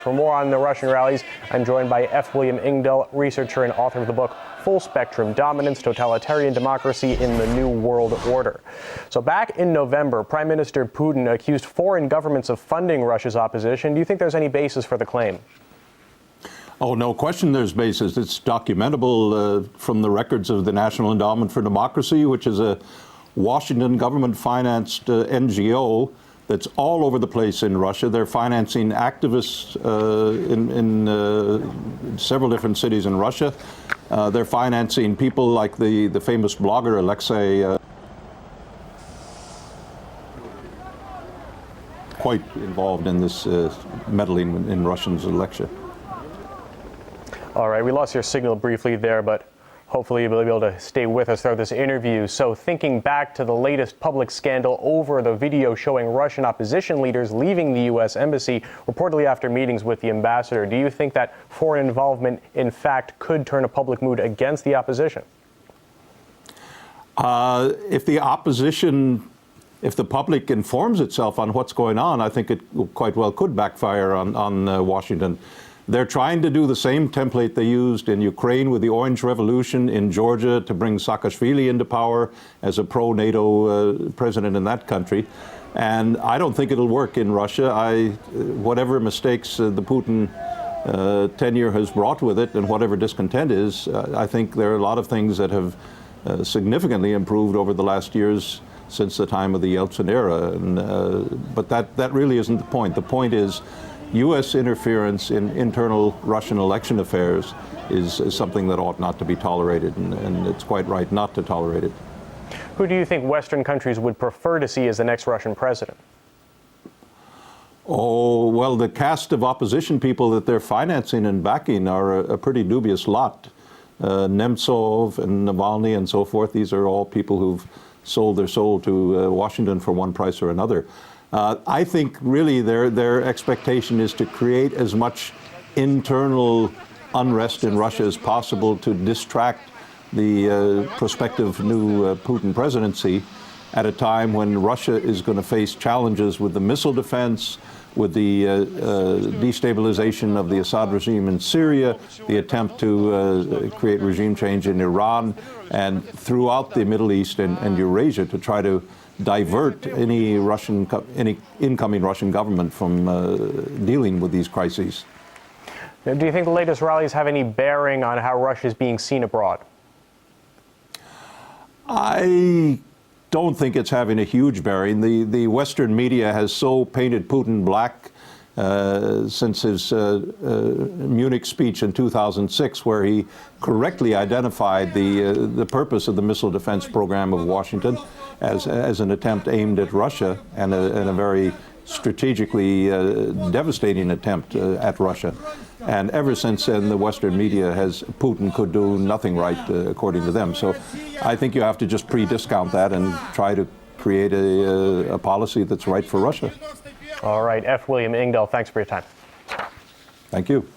For more on the Russian rallies, I'm joined by F. William Engdahl, researcher and author of the book Full Spectrum: Dominance, Totalitarian Democracy in the New World Order. So back in November, Prime Minister Putin accused foreign governments of funding Russia's opposition. Do you think there's any basis for the claim? Oh, no question there's basis. It's documentable from the records of the National Endowment for Democracy, which is a Washington government-financed NGO that's all over the place in Russia. They're financing activists in several different cities in Russia. They're financing people like the famous blogger Aleksey, quite involved in this meddling in Russia's election. All right, we lost your signal briefly there, but hopefully you'll be able to stay with us throughout this interview. So thinking back to the latest public scandal over the video showing Russian opposition leaders leaving the U.S. embassy, reportedly after meetings with the ambassador, do you think that foreign involvement, in fact, could turn a public mood against the opposition? If the public informs itself on what's going on, I think it quite well could backfire on Washington. They're trying to do the same template they used in Ukraine with the Orange Revolution, in Georgia to bring Saakashvilli into power as a pro-NATO president in that country. And I don't think it'll work in Russia. Whatever mistakes the Putin tenure has brought with it and whatever discontent is, I think there are a lot of things that have significantly improved over the last years since the time of the Yeltsin era. But that really isn't the point. The point is U.S. interference in internal Russian election affairs is something that ought not to be tolerated, and it's quite right not to tolerate it. Who do you think Western countries would prefer to see as the next Russian president? Oh, well, the cast of opposition people that they're financing and backing are a pretty dubious lot. Nemtsov and Navalny and so forth, these are all people who've sold their soul to Washington for one price or another. I think really their expectation is to create as much internal unrest in Russia as possible to distract the prospective new Putin presidency at a time when Russia is going to face challenges with the missile defense, with the destabilization of the Assad regime in Syria, the attempt to create regime change in Iran, and throughout the Middle East and Eurasia to try to divert any incoming Russian government from dealing with these crises. Now, do you think the latest rallies have any bearing on how Russia is being seen abroad? I don't think it's having a huge bearing. The Western media has so painted Putin black since his Munich speech in 2006, where he correctly identified the purpose of the missile defense program of Washington as an attempt aimed at Russia and a very strategically devastating attempt at Russia. And ever since then, the Western media Putin could do nothing right, according to them. So I think you have to just pre-discount that and try to create a policy that's right for Russia. All right, F. William Engdahl, thanks for your time. Thank you.